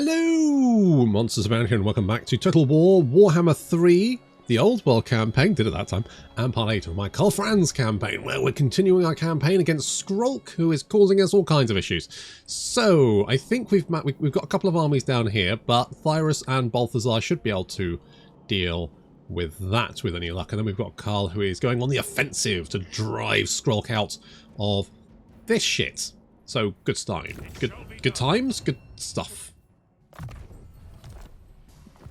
Hello, monsters around here, and welcome back to Total War Warhammer 3, the Old World campaign, did it that time, and part 8 of my Karl Franz campaign, where we're continuing our campaign against Skrolk, who is causing us all kinds of issues. So, I think we've got a couple of armies down here, but Thyrus and Balthazar should be able to deal with that with any luck. And then we've got Karl, who is going on the offensive to drive Skrolk out of this shit. So, good starting. Good times, good stuff.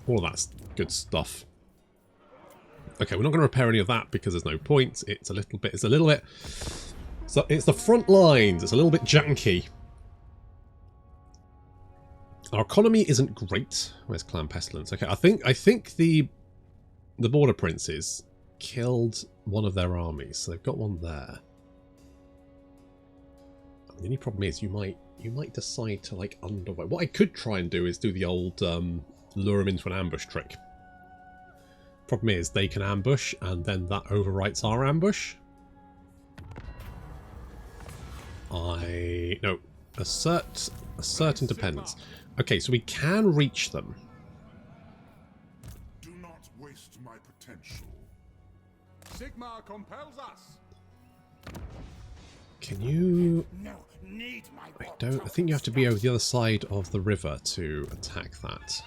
All of that's good stuff. Okay, we're not going to repair any of that because there's no point. It's a little bit. So it's the front lines. It's a little bit janky. Our economy isn't great. Where's Clan Pestilence? Okay, I think the border princes killed one of their armies, so they've got one there. The only problem is you might decide to like underway. What I could try and do is do the old lure them into an ambush trick. Problem is they can ambush and then that overwrites our ambush. Assert independence. Okay, so we can reach them. Do not waste my potential. Sigma compels us. Can you? I think you have to be over the other side of the river to attack that.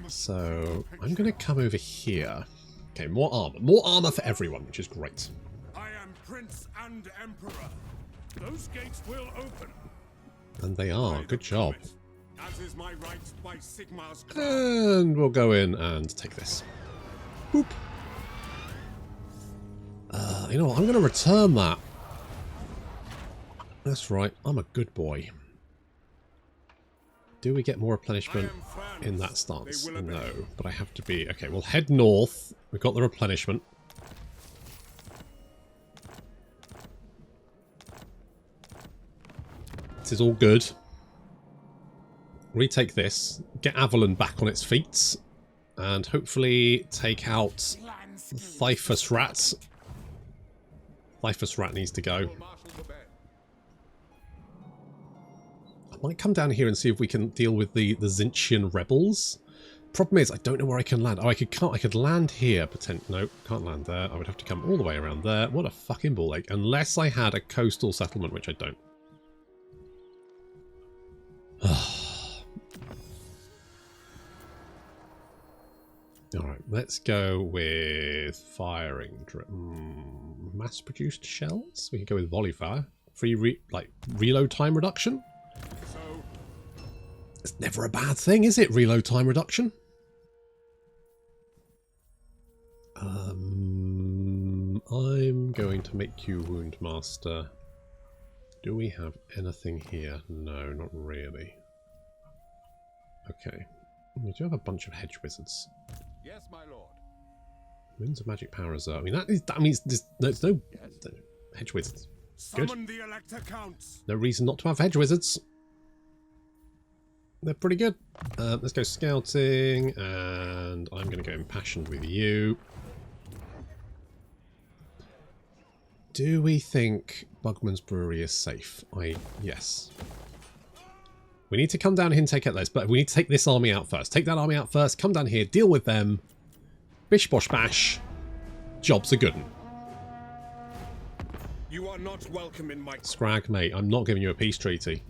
So I'm going to come over here. Okay, more armor. More armor for everyone, which is great. I am Prince and Emperor. Those gates will open. And they are. Good job. As is my right by Sigma's clan. And we'll go in and take this. Boop. You know what? I'm going to return that. That's right. I'm a good boy. Do we get more replenishment in that stance? No, but I have to be... Okay, we'll head north. We've got the replenishment. This is all good. Retake this. Get Avalon back on its feet. And hopefully take out Thyphus Rat. Thyphus Rat needs to go. I might come down here and see if we can deal with the Zinchian rebels. Problem is, I don't know where I can land. Oh, I could land here. No, can't land there. I would have to come all the way around there. What a fucking ball ache. Unless I had a coastal settlement, which I don't. Alright, let's go with firing. Mass-produced shells? We could go with volley fire. Free reload time reduction? It's never a bad thing, is it? Reload time reduction. I'm going to make you Wound Master. Do we have anything here? No, not really. Okay. We do have a bunch of hedge wizards. Yes, my lord. Winds of Magic Power Reserve. I mean, that means there's no hedge wizards. Good. Summon the Elector counts. No reason not to have hedge wizards. They're pretty good. Let's go scouting, and I'm going to go impassioned with you. Do we think Bugman's Brewery is safe? Yes. We need to come down here and take out those, but we need to take this army out first. Take that army out first, come down here, deal with them. Bish bosh bash. Job's a good one. You are not welcome in my... Scrag, mate, I'm not giving you a peace treaty.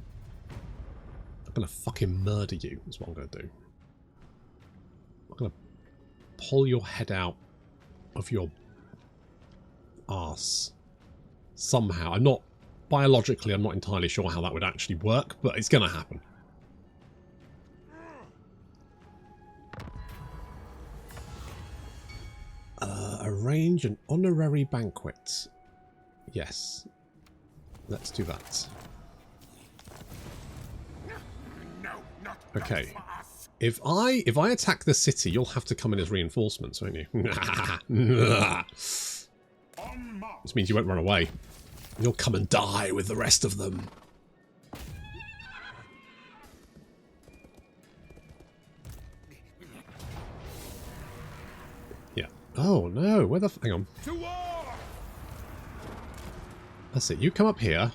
I'm going to fucking murder you, is what I'm going to do. I'm going to pull your head out of your arse. Somehow. Biologically, I'm not entirely sure how that would actually work, but it's going to happen. Arrange an honorary banquet. Yes. Let's do that. Okay. If I attack the city, you'll have to come in as reinforcements, won't you? This means you won't run away. You'll come and die with the rest of them. Yeah. Oh no, where the hang on. That's it. You come up here.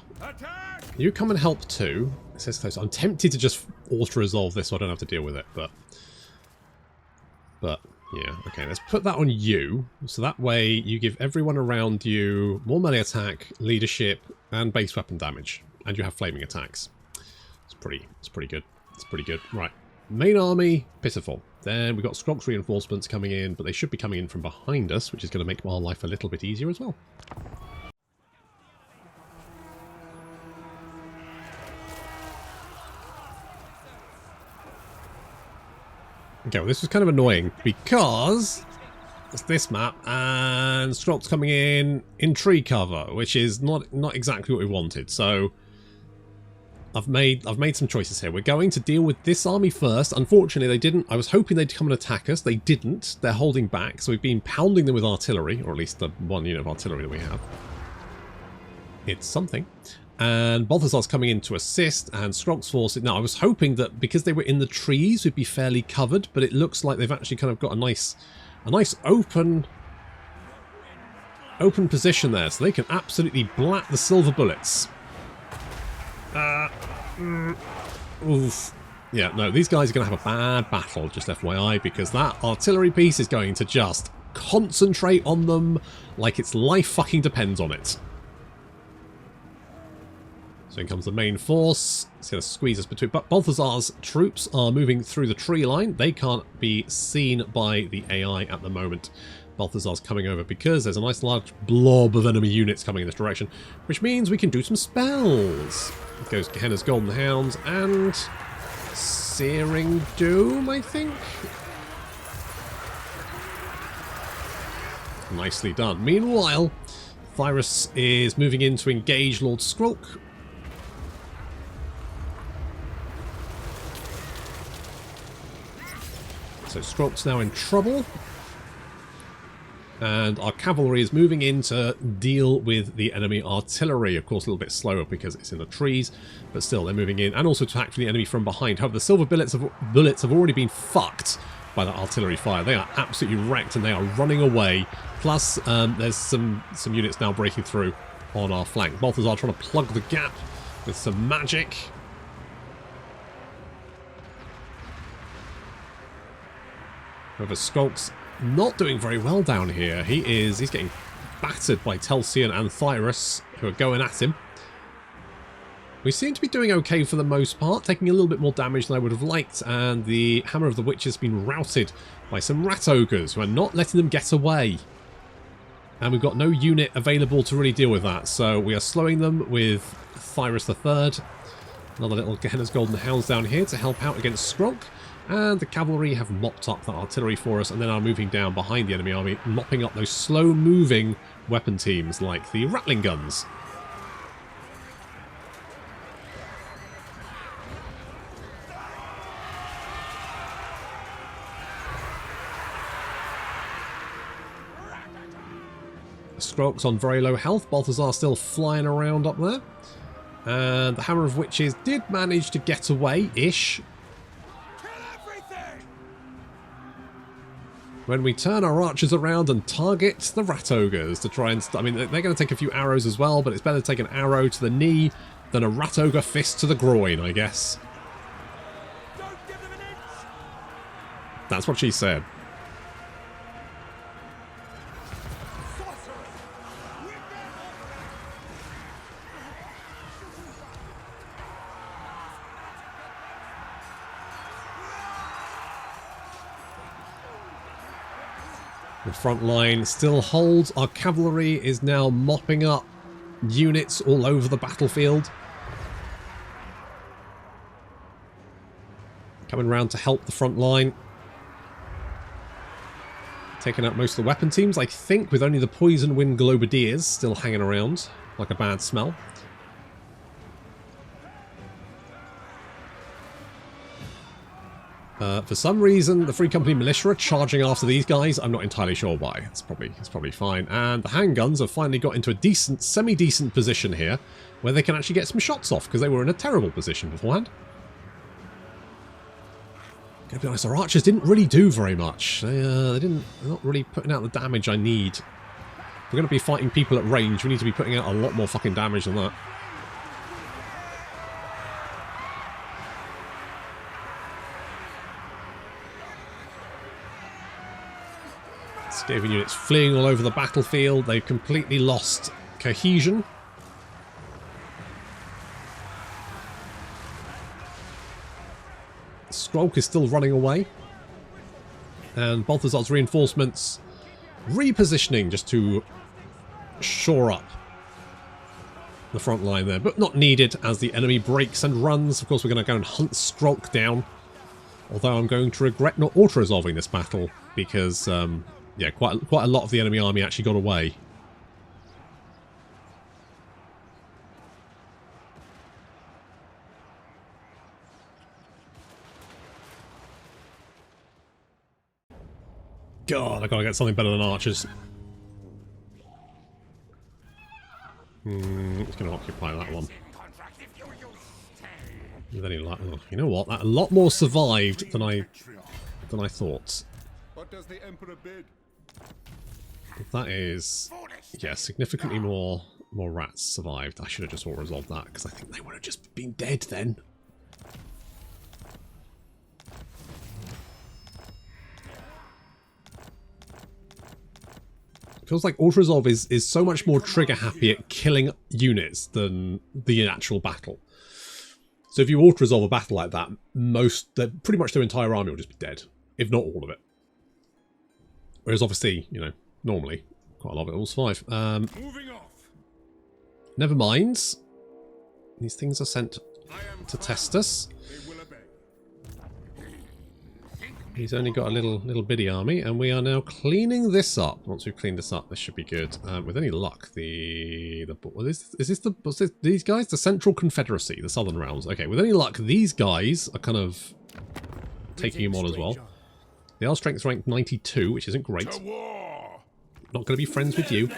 You come and help too. It says close. I'm tempted to just auto-resolve this so I don't have to deal with it, but yeah, okay, let's put that on you. So that way you give everyone around you more melee attack, leadership, and base weapon damage. And you have flaming attacks. It's pretty good. It's pretty good. Right. Main army, pitiful. Then we've got Skrolk's reinforcements coming in, but they should be coming in from behind us, which is going to make our life a little bit easier as well. Okay, well this was kind of annoying because it's this map and Skrolk's coming in tree cover, which is not exactly what we wanted. So I've made some choices here. We're going to deal with this army first. Unfortunately, they didn't. I was hoping they'd come and attack us. They didn't. They're holding back. So we've been pounding them with artillery, or at least the one unit of artillery that we have. It's something. And Balthazar's coming in to assist, and Skrolk's forces. Now, I was hoping that because they were in the trees, we'd be fairly covered, but it looks like they've actually kind of got a nice open position there, so they can absolutely blat the silver bullets. Oof. Yeah, no, these guys are going to have a bad battle, just FYI, because that artillery piece is going to just concentrate on them like its life fucking depends on it. So in comes the main force. It's going to squeeze us between. But Balthazar's troops are moving through the tree line. They can't be seen by the AI at the moment. Balthazar's coming over because there's a nice large blob of enemy units coming in this direction, which means we can do some spells. It goes Gehenna's Golden Hounds and Searing Doom, I think. Nicely done. Meanwhile, Thyrus is moving in to engage Lord Skrolk. So Skrolk's now in trouble. And our cavalry is moving in to deal with the enemy artillery. Of course, a little bit slower because it's in the trees, but still, they're moving in. And also to attack the enemy from behind. However, the silver bullets have already been fucked by that artillery fire. They are absolutely wrecked and they are running away. Plus, there's some units now breaking through on our flank. Balthazar trying to plug the gap with some magic. However, Skrolk's not doing very well down here. He's getting battered by Telsian and Thyrus, who are going at him. We seem to be doing okay for the most part, taking a little bit more damage than I would have liked, and the Hammer of the Witch has been routed by some rat ogres who are not letting them get away. And we've got no unit available to really deal with that, so we are slowing them with Thyrus III. Another little Gehenna's Golden Hounds down here to help out against Skrolk. And the cavalry have mopped up that artillery for us and then are moving down behind the enemy army, mopping up those slow-moving weapon teams like the Rattling guns. Skrolk's on very low health. Balthazar still flying around up there. And the Hammer of Witches did manage to get away-ish. When we turn our archers around and target the rat ogres to try and... I mean, they're going to take a few arrows as well, but it's better to take an arrow to the knee than a rat ogre fist to the groin, I guess. Don't give them an inch. That's what she said. The front line still holds. Our cavalry is now mopping up units all over the battlefield. Coming round to help the front line. Taking out most of the weapon teams, I think, with only the Poison Wind Globadiers still hanging around like a bad smell. For some reason, the Free Company Militia are charging after these guys. I'm not entirely sure why. It's probably fine. And the handguns have finally got into a decent, semi-decent position here, where they can actually get some shots off, because they were in a terrible position beforehand. Gotta be honest, our archers didn't really do very much. They're not really putting out the damage I need. If we're going to be fighting people at range, we need to be putting out a lot more fucking damage than that. Skaven units fleeing all over the battlefield. They've completely lost cohesion. Skrolk is still running away. And Balthazar's reinforcements repositioning just to shore up the front line there. But not needed as the enemy breaks and runs. Of course, we're going to go and hunt Skrolk down. Although I'm going to regret not auto-resolving this battle because, yeah, quite a lot of the enemy army actually got away. God, I gotta get something better than archers. It's gonna occupy that one. With any luck, oh, you know what? That a lot more survived than I thought. What does the Emperor bid? That is, yeah, significantly more rats survived. I should have just auto-resolved that because I think they would have just been dead then. Feels like auto-resolve is so much more trigger happy at killing units than the actual battle. So if you auto-resolve a battle like that, pretty much their entire army will just be dead, if not all of it. Whereas obviously, you know, normally quite a lot of it will survive. Moving off. Never mind. These things are sent to test us. They will obey. He's only got a little bitty army, and we are now cleaning this up. Once we've cleaned this up, this should be good. With any luck, is this these guys? The Central Confederacy, the Southern Realms. Okay, with any luck, these guys are kind of taking him on as well. They are strength rank 92, which isn't great. Not going to be friends with you.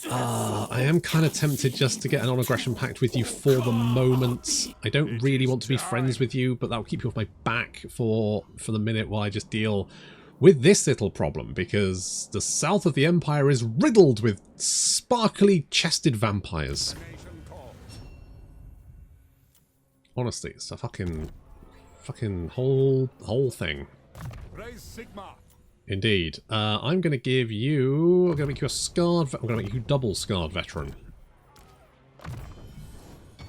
I am kind of tempted just to get an on-aggression pact with you for the moment. I don't really want to be friends with you, but that will keep you off my back for the minute while I just deal with this little problem, because the south of the Empire is riddled with sparkly-chested vampires. Honestly, it's a fucking whole thing. Raise Sigma. Indeed. I'm going to give you... I'm going to make you a scarred... I'm going to make you double scarred veteran.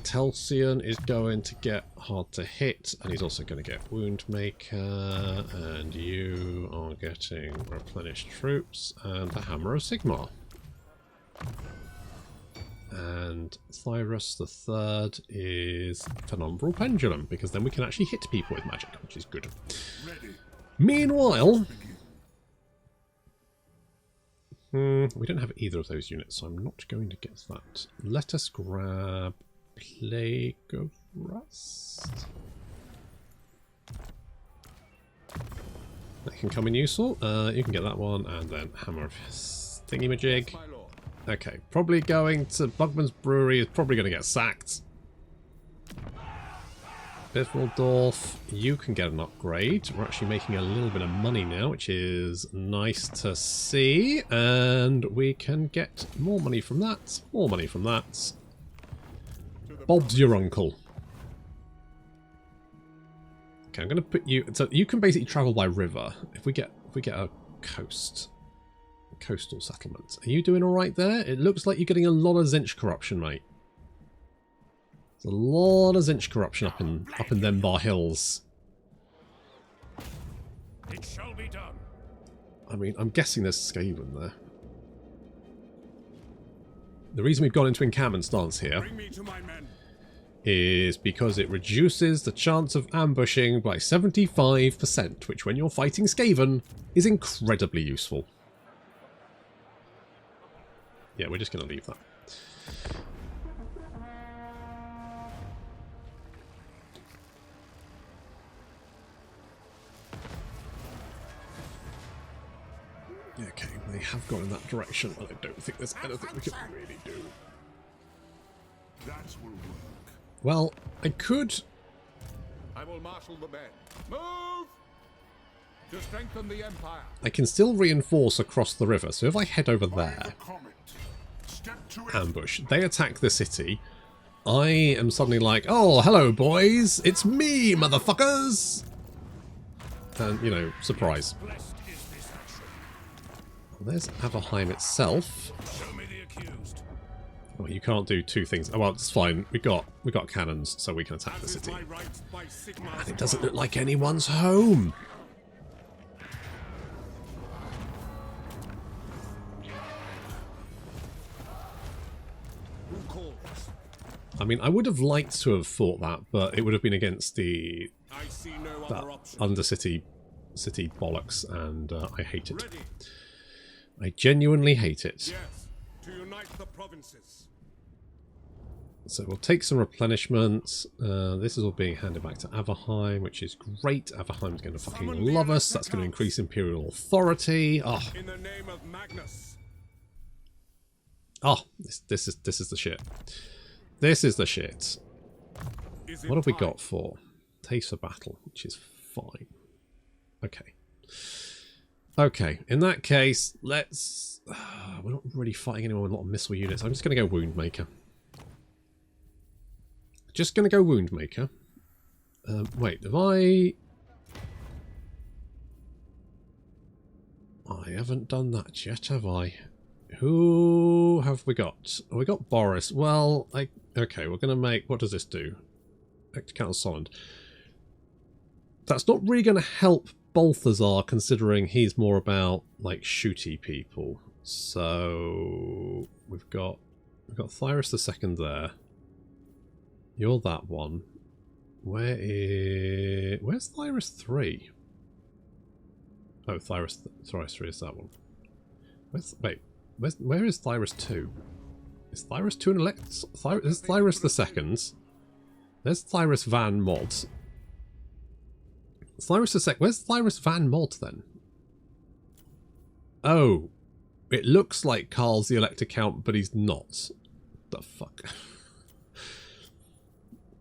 Telsian is going to get hard to hit, and he's also going to get wound maker, and you are getting replenished troops, and the Hammer of Sigmar. And Thyrus the Third is Phenomenal Pendulum, because then we can actually hit people with magic, which is good. Ready. Meanwhile... we don't have either of those units, so I'm not going to get that. Let us grab Plague of Rust. That can come in useful. You can get that one, and then Hammer of Thingamajig. Okay, probably going to Bugman's Brewery is probably going to get sacked. Biffeldorf, you can get an upgrade. We're actually making a little bit of money now, which is nice to see. And we can get more money from that. More money from that. Bob's your uncle. Okay, I'm going to put you... So you can basically travel by river. If we get a coastal settlement. Are you doing all right there? It looks like you're getting a lot of Zinch corruption, mate. There's a lot of Zinch corruption up in them hills. It shall be done. I mean, I'm guessing there's Skaven there. The reason we've gone into encampment stance here Bring me to my men. is because it reduces the chance of ambushing by 75%, which when you're fighting Skaven is incredibly useful. Yeah, we're just going to leave that. Okay, they have gone in that direction, and I don't think there's anything we can really do. That will work. Well, I could... I will marshal the men. Move! To strengthen the Empire. I can still reinforce across the river, so if I head over there, ambush, they attack the city, I am suddenly like, oh, hello boys, it's me, motherfuckers! And, you know, surprise. There's Overhaul itself. Show me the accused. Well, you can't do two things. Oh, well, it's fine. We got cannons, so we can attack the As is city. my right by Sigmar's And it doesn't look like anyone's home. Who calls? I mean, I would have liked to have thought that, but it would have been against the I see no that other option. undercity city bollocks, and I hate it. Ready. I genuinely hate it. Yes. To unite the provinces. So we'll take some replenishments. This is all being handed back to Overhaul, which is great. Overhaul's going to fucking love us. That's going to increase Imperial authority. Oh, In the name of Magnus. oh, this is the shit. This is the shit. Is it What have we time? got for taste for battle, which is fine. Okay. Okay, in that case, let's... we're not really fighting anyone with a lot of missile units. I'm just going to go Woundmaker. Just going to go Woundmaker. Wait, have I haven't done that yet, have I? Who have we got? Oh, we got Boris. Well, okay, we're going to make... What does this do? Counter Solid. That's not really going to help Balthazar, considering he's more about, like, shooty people. So we've got Thyrus II there. You're that one. Where's Thyrus 3? Oh, Thyrus 3 is that one. Where is Thyrus 2? Is Thyrus 2 an elect? There's Thyrus II. There's Thyrus Van Modz. Thyrus II. Where's Thyrus Van Mod then? Oh, it looks like Karl's the Elector Count, but he's not. The fuck.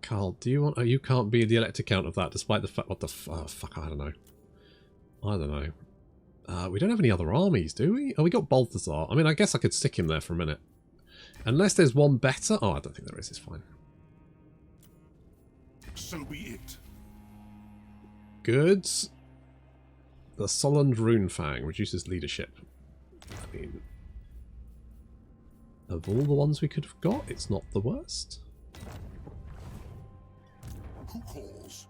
Karl, do you want... Oh, you can't be the Elector Count of that, despite the fact... What the fuck, I don't know. I don't know. We don't have any other armies, do we? Oh, we got Balthazar. I mean, I guess I could stick him there for a minute. Unless there's one better... Oh, I don't think there is. It's fine. So be it. Good. The Solend Runefang reduces leadership. I mean... Of all the ones we could have got, it's not the worst. Who calls?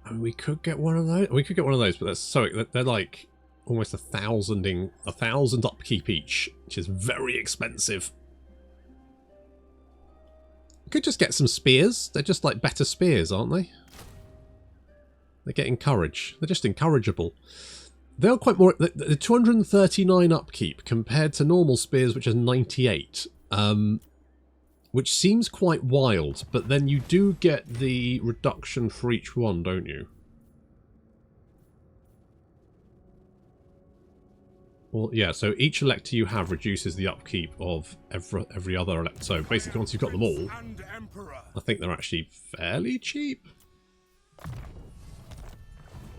I mean, we could get one of those. We could get one of those, but they're like almost 1,000 upkeep each, which is very expensive. We could just get some spears. They're just like better spears, aren't they? They get encourage. They're just encourageable. They're quite more. The 239 upkeep compared to normal spears, which is 98. Which seems quite wild, but then you do get the reduction for each one, don't you? Well, yeah, so each Elector you have reduces the upkeep of every other Elector. So basically, once you've got them all, I think they're actually fairly cheap.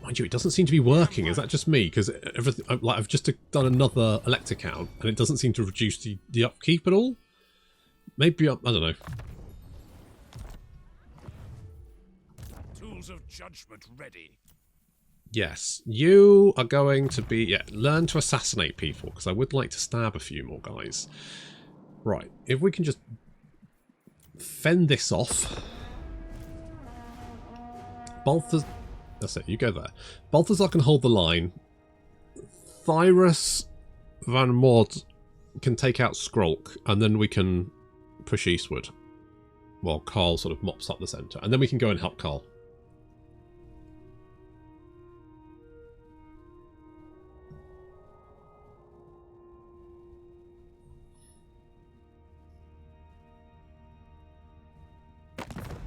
Mind you, it doesn't seem to be working. Is that just me? Because I've just done another Elector count, and it doesn't seem to reduce the upkeep at all. Maybe I don't know. Tools of judgment ready. Yes, you are going to be... Yeah, learn to assassinate people, because I would like to stab a few more guys. Right, if we can just fend this off. Balthazar... That's it, you go there. Balthazar can hold the line. Thyrus Van Mod can take out Skrolk, and then we can push eastward while Karl sort of mops up the centre, and then we can go and help Karl.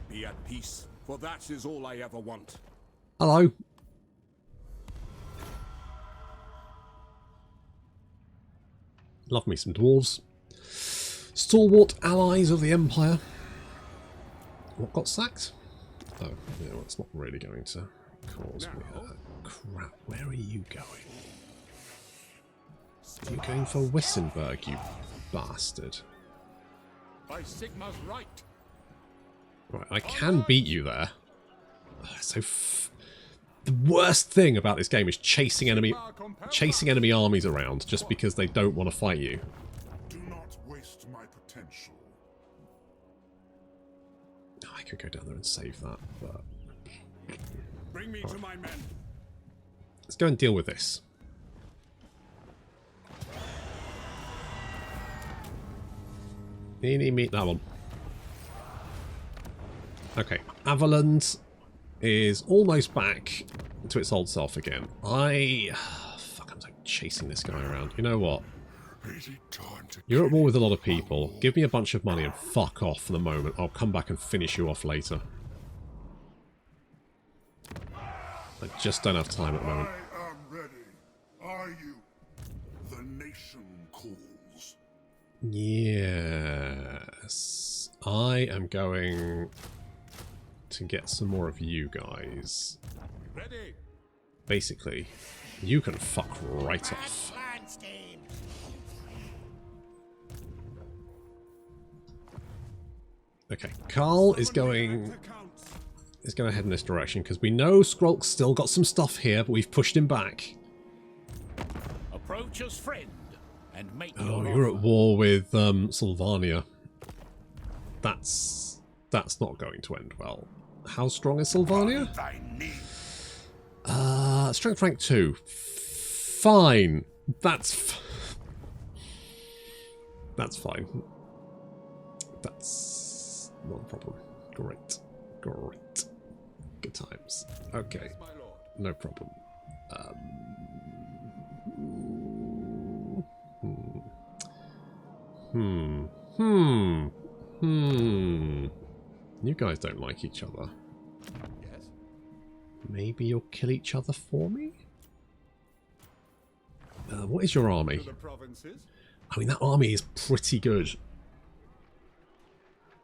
Be at peace, for that is all I ever want. Hello. Love me some dwarves. Stalwart allies of the Empire. What got sacked? Oh, yeah, well, it's not really going to cause me a crap. Where are you going? Are you going for Wissenberg, you bastard? By Sigma's right. Right, I can beat you there. So The worst thing about this game is chasing enemy armies around just because they don't want to fight you. Do not waste my potential. Oh, I could go down there and save that, but Bring me to my men. let's go and deal with this. Meet that one. Okay, Avaland is almost back to its old self again. Fuck, I'm chasing this guy around. You know what? You're at war with a lot of people. Give me a bunch of money and fuck off for the moment. I'll come back and finish you off later. I just don't have time at the moment. I am ready. Are you? The nation calls. Yes. I am going to get some more of you guys. Ready. Basically, you can fuck right off. Okay, Karl is going to head in this direction because we know Skrolk's still got some stuff here, but we've pushed him back. Approach us, friend, and make Oh, your you're offer. at war with Sylvania. That's not going to end well. How strong is Sylvania? Strength rank 2. Fine. That's fine. That's not a problem. Great. Good times. Okay. My lord. No problem. You guys don't like each other. Yes. Maybe you'll kill each other for me? What is your army? To the provinces. I mean, that army is pretty good.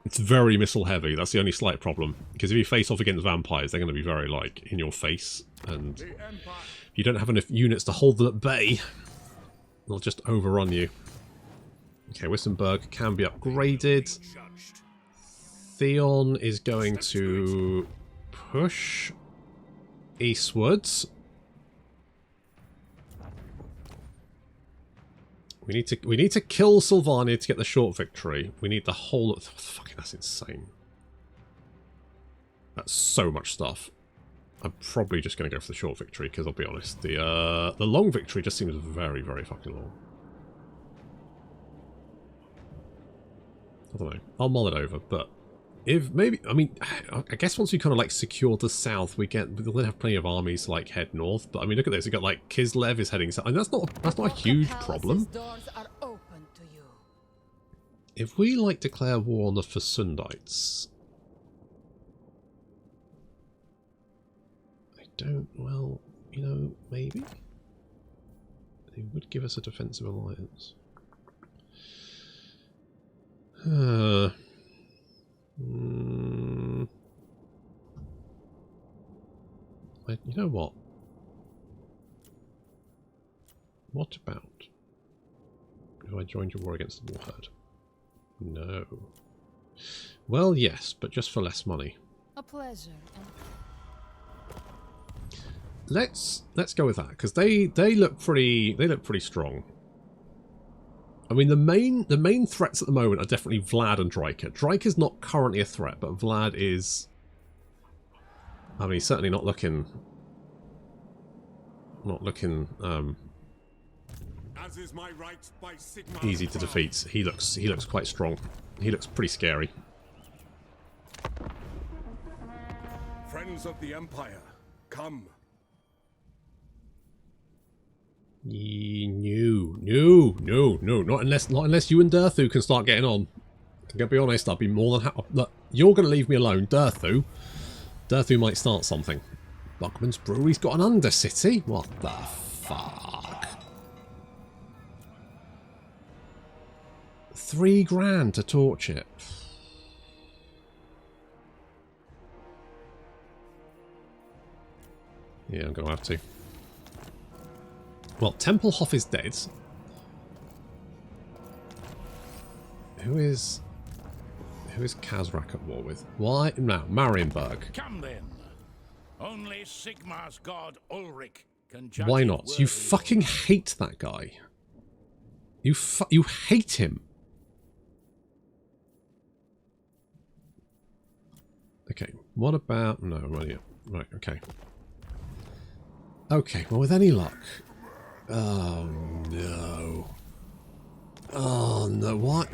It's very missile heavy. That's the only slight problem. Because if you face off against vampires, they're going to be very, like, in your face. And The Empire. if you don't have enough units to hold them at bay, they'll just overrun you. Okay, Wissenberg can be upgraded. Theon is going to push eastwards. We need to kill Sylvania to get the short victory. We need the whole. Fucking, that's insane. That's so much stuff. I'm probably just going to go for the short victory because I'll be honest, the long victory just seems very, very fucking long. I don't know. I'll mull it over, but if maybe, I mean, I guess once we kind of like secure the south, we'll then have plenty of armies to like head north. But I mean, look at this. We got like Kislev is heading south, and that's not a huge problem. Doors are open to you. If we like declare war on the Fasundites, I don't. Well, you know, maybe they would give us a defensive alliance. You know what? What about if I joined your war against the Warherd? No. Well, yes, but just for less money. A pleasure. Let's go with that because they look pretty strong. I mean, the main threats at the moment are definitely Vlad and Dryker. Dryker's not currently a threat, but Vlad is. I mean, he's certainly not looking. As is my right by Sigma. Easy to defeat. He looks quite strong. He looks pretty scary. Friends of the Empire, come. No, not unless you and Durthu can start getting on. I'm gonna be honest, I'd be more than happy. Look, you're gonna leave me alone, Durthu. Durthu might start something. Buckman's Brewery's got an Undercity? What the fuck? 3 grand to torch it. Yeah, I'm gonna have to. Well, Tempelhof is dead. Who is Kazrak at war with? Why? No, Marienburg. Come then. Only Sigmar's god Ulrich can judge Why it not? You worthy. fucking hate that guy. You hate him. Okay, what about... No, right, okay. Okay, well, with any luck... Oh, no. Oh, no, what?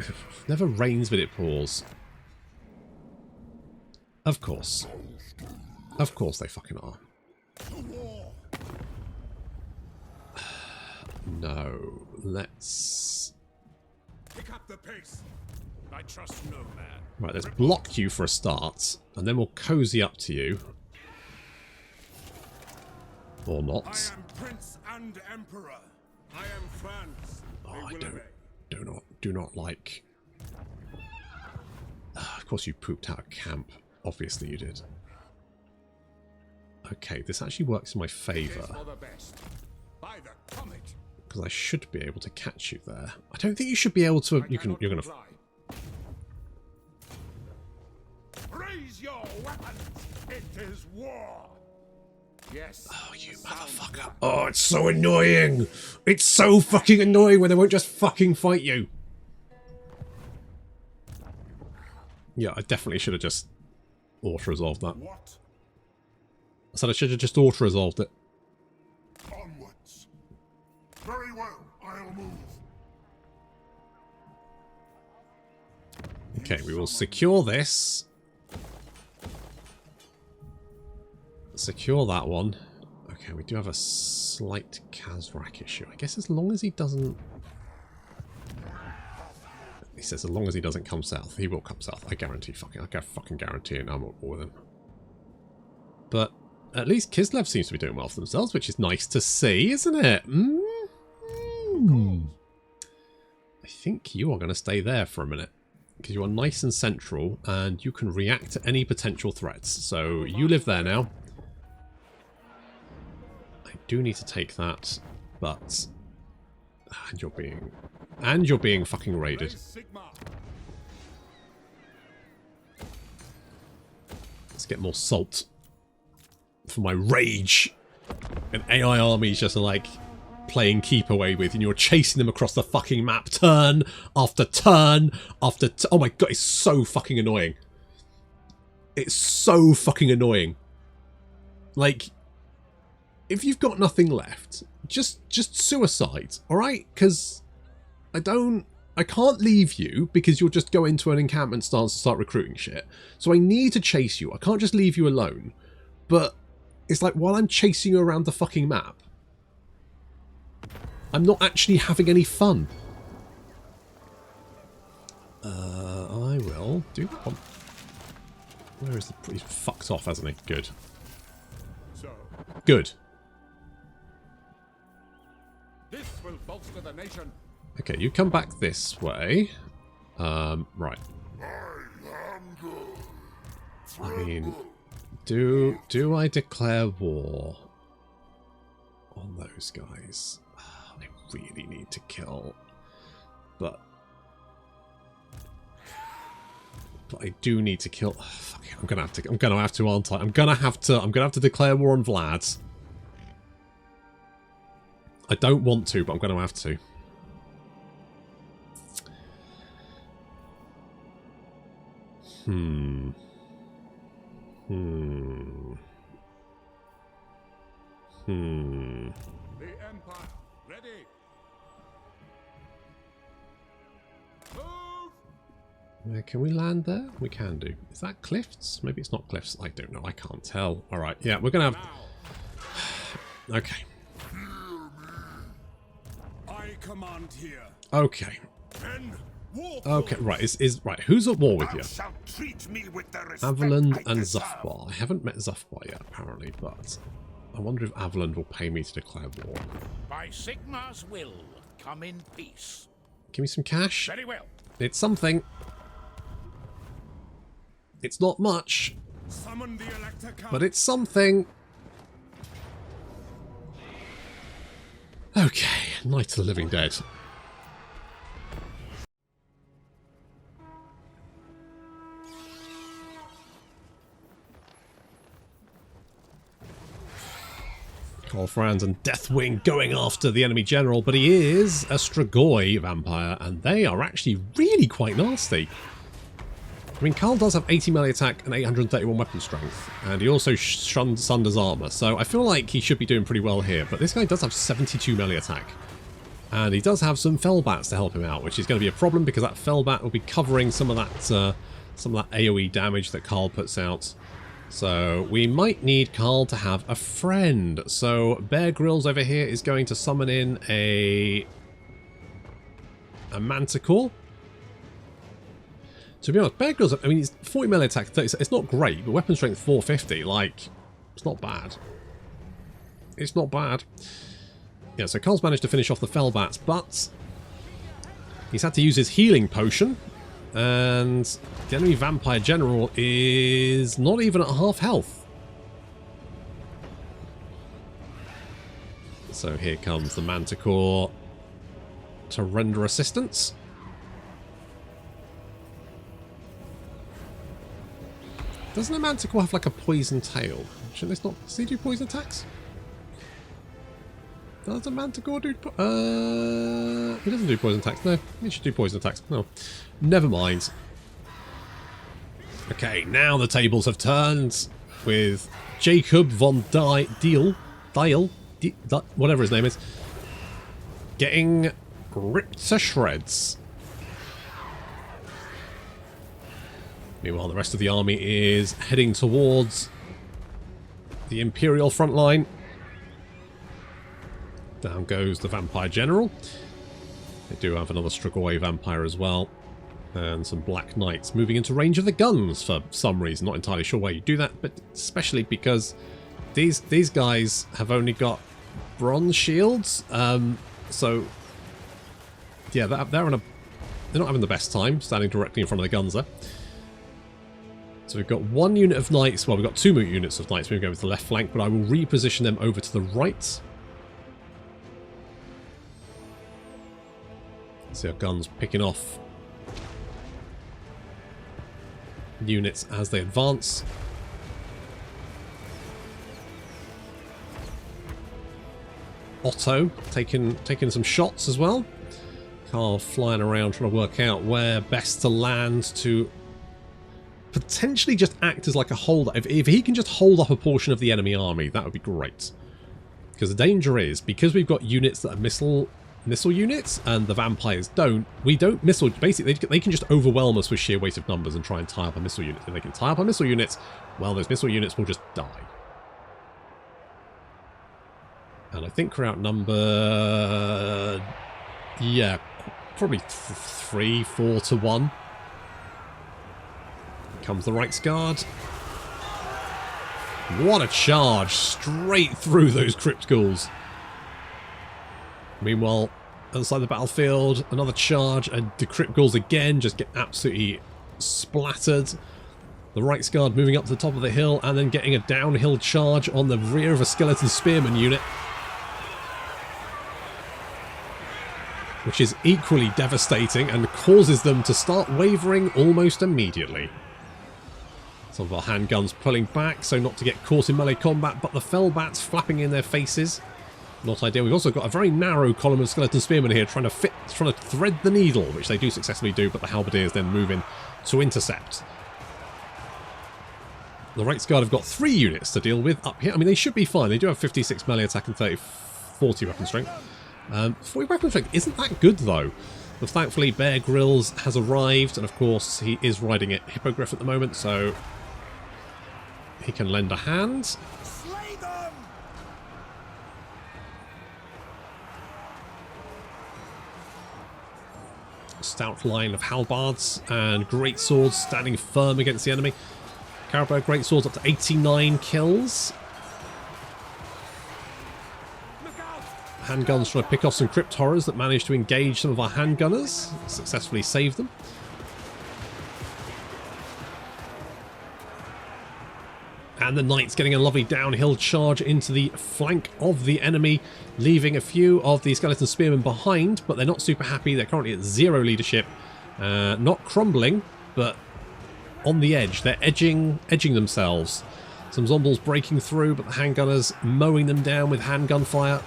Never rains, but it pours. Of course. Of course they fucking are. No, let's... Pick up the pace. I trust no man. Right, let's block you for a start, and then we'll cozy up to you. Or I not. am Prince and Emperor. I am Franz. Oh, I do not like... of course you pooped out of camp. Obviously you did. Okay, this actually works in my favour. Because I should be able to catch you there. I don't think you should be able to... You're gonna... Raise your weapons. It is war. Yes. Oh, you motherfucker. Oh, it's so annoying. It's so fucking annoying when they won't just fucking fight you. Yeah, I definitely should have just auto-resolved that. What? I said I should have just auto-resolved it. Onwards. Very well. I'll move. Okay, we will secure this. Secure that one. Okay, we do have a slight Kazrak issue. I guess as long as he doesn't... He says as long as he doesn't come south. He will come south. I guarantee I fucking guarantee it. I'm at war with him. But at least Kislev seems to be doing well for themselves, which is nice to see, isn't it? I think you are going to stay there for a minute. Because you are nice and central, and you can react to any potential threats. So you live there now. I do need to take that, but... And you're being fucking raided. Let's get more salt for my rage. An AI army is just like playing keep away with, and you're chasing them across the fucking map, turn after turn after oh my god, it's so fucking annoying. It's so fucking annoying. Like, if you've got nothing left, just suicide, alright? Because I can't leave you because you'll just go into an encampment stance and start recruiting shit. So I need to chase you. I can't just leave you alone. But it's like, while I'm chasing you around the fucking map, I'm not actually having any fun. I will do one. Where is the... He's fucked off, hasn't he? Good. Good. This will bolster the nation. Okay, you come back this way. Right. I mean, do I declare war on those guys? I really need to kill, but I do need to kill. Fuck it, I'm gonna have to, aren't I? I'm gonna have to declare war on Vlad. I don't want to, but I'm gonna have to. The Empire, ready. Move. Can we land there? We can do. Is that cliffs? Maybe it's not cliffs. I don't know. I can't tell. All right. Yeah, we're gonna have. Okay. I command here. Okay. Men, war. Okay. Right. Is right. Who's at war with you? Shall treat me with the respect Averland I and deserve. Zufbar. I haven't met Zufbar yet, apparently, but I wonder if Averland will pay me to declare war. By Sigmar's will, come in peace. Give me some cash. Very well. It's something. It's not much, Summon the Elector. but it's something. Okay, Night of the Living Dead. Karl Franz and Deathwing going after the enemy general, but he is a Strigoi vampire, and they are actually really quite nasty. I mean, Karl does have 80 melee attack and 831 weapon strength, and he also sunders armor, so I feel like he should be doing pretty well here, but this guy does have 72 melee attack. And he does have some Fellbats to help him out, which is going to be a problem because that Fellbat will be covering some of that AoE damage that Karl puts out. So we might need Karl to have a friend. So Bear Grylls over here is going to summon in a Manticore. To be honest, Bear Grylls, I mean, he's 40 melee attack, 30, it's not great, but weapon strength 450, like, it's not bad. It's not bad. Yeah, so Karl's managed to finish off the Fellbats, but he's had to use his healing potion, and the enemy vampire general is not even at half health. So here comes the Manticore to render assistance. Doesn't a Manticore have like a poison tail? Shouldn't this not... Does he do poison attacks? Does a Manticore do... he doesn't do poison attacks. No, he should do poison attacks. No. Never mind. Okay, now the tables have turned with Jacob von Diel, whatever his name is, getting ripped to shreds. Meanwhile, the rest of the army is heading towards the Imperial front line. Down goes the Vampire General. They do have another Strigoi Vampire as well. And some Black Knights moving into range of the guns for some reason. Not entirely sure why you do that, but especially because these guys have only got bronze shields. So, yeah, they're not having the best time standing directly in front of the guns there. So we've got one unit of knights. Well, we've got two units of knights moving over to the left flank, but I will reposition them over to the right. See our guns picking off units as they advance. Otto taking some shots as well. Karl flying around trying to work out where best to land to potentially just act as like a hold. If he can just hold up a portion of the enemy army, that would be great. Because the danger is, because we've got units that are missile units and the vampires don't, we don't missile. Basically, they can just overwhelm us with sheer weight of numbers and try and tie up a missile unit. If they can tie up our missile units, well, those missile units will just die. And I think we're outnumbered, yeah, probably 3-4 to 1. Here comes the Reichsguard. What a charge straight through those Crypt Ghouls. Meanwhile, other side of the battlefield, another charge, and the Crypt Ghouls again just get absolutely splattered. The Reichsguard moving up to the top of the hill and then getting a downhill charge on the rear of a Skeleton Spearman unit, which is equally devastating and causes them to start wavering almost immediately. Some of our handguns pulling back so not to get caught in melee combat, but the Fellbats flapping in their faces. Not ideal. We've also got a very narrow column of Skeleton Spearmen here trying to thread the needle, which they do successfully do, but the Halberdiers then move in to intercept. The Reichsguard have got 3 units to deal with up here. I mean, they should be fine. They do have 56 melee attack and 40 weapon strength. 40 weapon strength isn't that good, though. But thankfully, Bear Grylls has arrived, and of course, he is riding a Hippogriff at the moment, so he can lend a hand. Stout line of halbards and great swords standing firm against the enemy. Carabao great swords up to 89 kills. Handguns trying to pick off some crypt horrors that managed to engage some of our handgunners. Successfully save them. And the Knights getting a lovely downhill charge into the flank of the enemy, leaving a few of the Skeleton Spearmen behind, but they're not super happy. They're currently at 0 leadership. Not crumbling, but on the edge. They're edging themselves. Some zombies breaking through, but the handgunners mowing them down with handgun fire.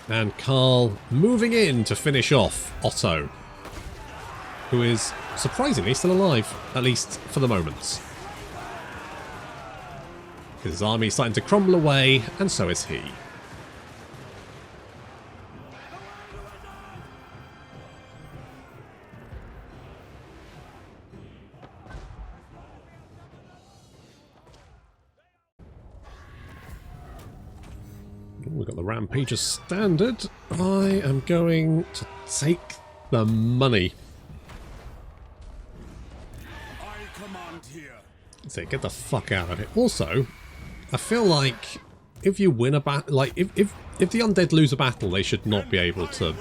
And Karl moving in to finish off Otto, who is surprisingly still alive, at least for the moment. His army is starting to crumble away, and so is he. We've got the Rampager standard. I am going to take the money. I command here. So get the fuck out of it. Also, I feel like if you win a battle, like if the undead lose a battle, they should not be able to.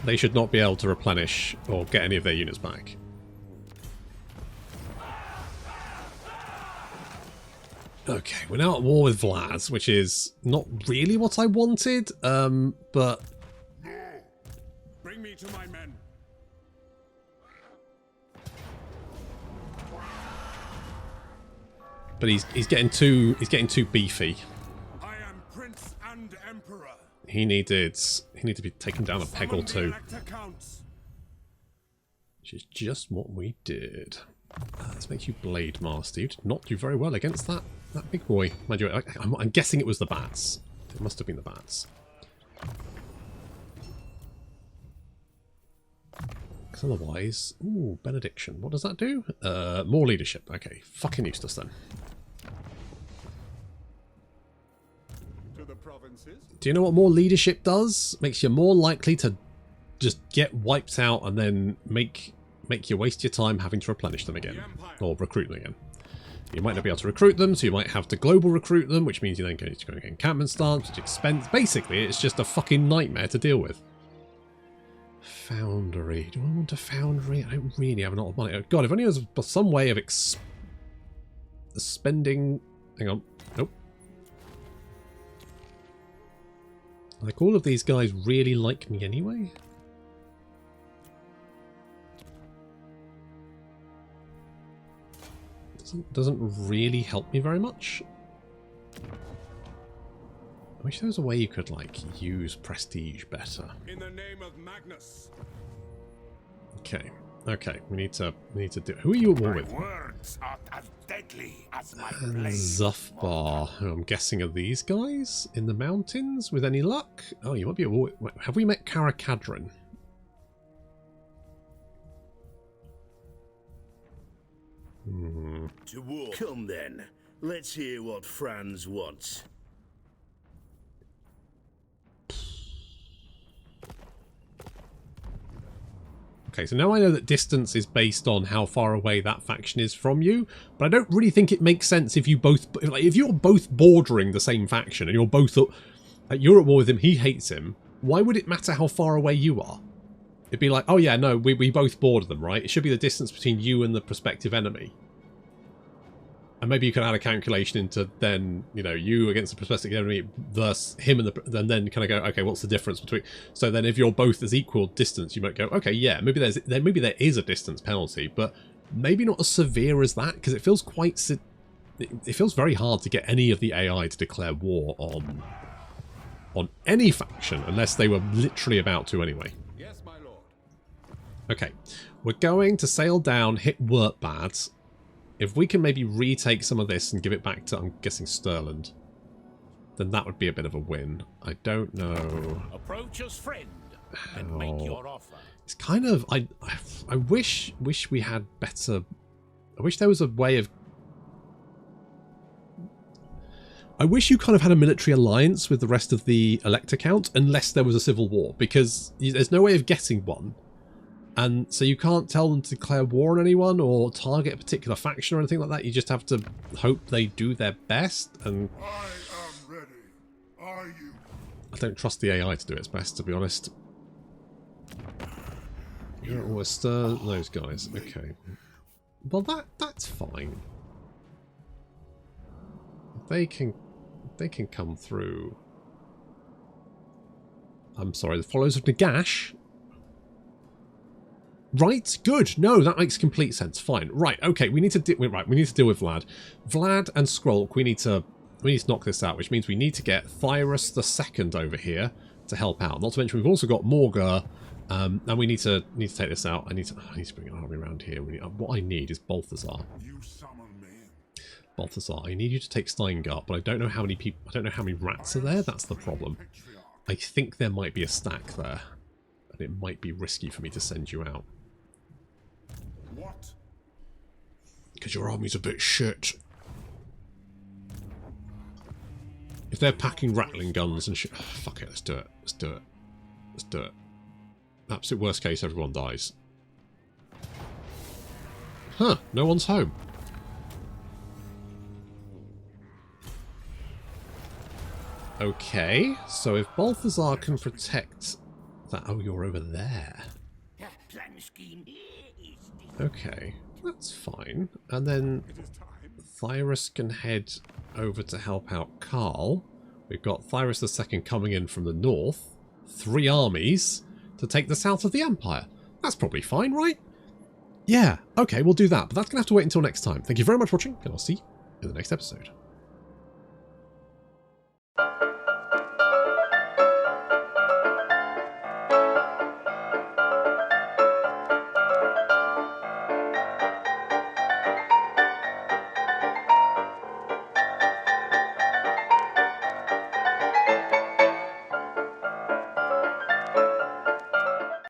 They should not be able to replenish or get any of their units back. Okay, we're now at war with Vlad, which is not really what I wanted, but... No! Bring me to my men. But he's getting too beefy. I am Prince and Emperor. He needed to be taken down a peg or two. Which is just what we did. Let's make you Blade Master. You did not do very well against that big boy. Mind you, I'm guessing it was the bats. It must have been the bats. Because otherwise... Ooh, Benediction. What does that do? More leadership. Okay, fucking useless then. To the provinces. Do you know what more leadership does? Makes you more likely to just get wiped out and then make you waste your time having to replenish them again. Or recruit them again. You might not be able to recruit them, so you might have to global recruit them, which means you then need to go and get encampment stance, which expense. Basically, it's just a fucking nightmare to deal with. Foundry. Do I want a foundry? I don't really have a lot of money. Oh, God, if only there was some way of spending... Hang on. Nope. Like, all of these guys really like me anyway. Doesn't really help me very much. I wish there was a way you could, like, use prestige better. In the name of Magnus. Okay. Okay, we need to do... Who are you at war with? Words are as deadly as my And blade. Zufbar, who I'm guessing are these guys in the mountains with any luck? Oh, you might be at war with... Have we met Karakadrin? To war. Come then, let's hear what Franz wants. Okay, so now I know that distance is based on how far away that faction is from you, but I don't really think it makes sense if you both, like, if you're both bordering the same faction and you're both, you're at war with him, he hates him. Why would it matter how far away you are? It'd be like, oh yeah, no, we both border them, right? It should be the distance between you and the prospective enemy. And maybe you can add a calculation into then, you know, you against the prospective enemy versus him and then kind of go, okay, what's the difference between... So then if you're both as equal distance, you might go, okay, yeah, maybe there is a distance penalty, but maybe not as severe as that, because it feels quite... It feels very hard to get any of the AI to declare war on any faction, unless they were literally about to anyway. Yes, my lord. Okay, we're going to sail down, hit Wurtbad. If we can maybe retake some of this and give it back to, I'm guessing, Stirland, then that would be a bit of a win. I don't know. Approach us, friend, and make your offer. It's kind of... I wish we had better... I wish there was a way of... I wish you kind of had a military alliance with the rest of the Elector count, unless there was a civil war, because there's no way of getting one. And so you can't tell them to declare war on anyone or target a particular faction or anything like that. You just have to hope they do their best. And I am ready. Are you? I don't trust the AI to do its best, to be honest. You're always stir those guys. Okay. Well, that's fine. They can come through. I'm sorry, the followers of Nagash. Right, good. No, that makes complete sense. Fine. Right, okay, we need to deal with Vlad. Vlad and Skrolk, we need to knock this out, which means we need to get Thyrus II over here to help out. Not to mention we've also got Morga, and we need to take this out. I need to bring an army around here. What I need is Balthazar. Balthazar, I need you to take Steingart, but I don't know how many people. I don't know how many rats are there. That's the problem. I think there might be a stack there, and it might be risky for me to send you out. What? Because your army's a bit shit. If they're packing rattling guns and shit, oh, fuck it, let's do it. Let's do it. Let's do it. Absolute worst case, everyone dies. Huh? No one's home. Okay, so if Balthazar can protect that... Oh, you're over there. Okay, that's fine. And then Thyrus can head over to help out Karl. We've got Thyrus II coming in from the north. 3 armies to take the south of the Empire. That's probably fine, right? Yeah, okay, we'll do that. But that's going to have to wait until next time. Thank you very much for watching, and I'll see you in the next episode.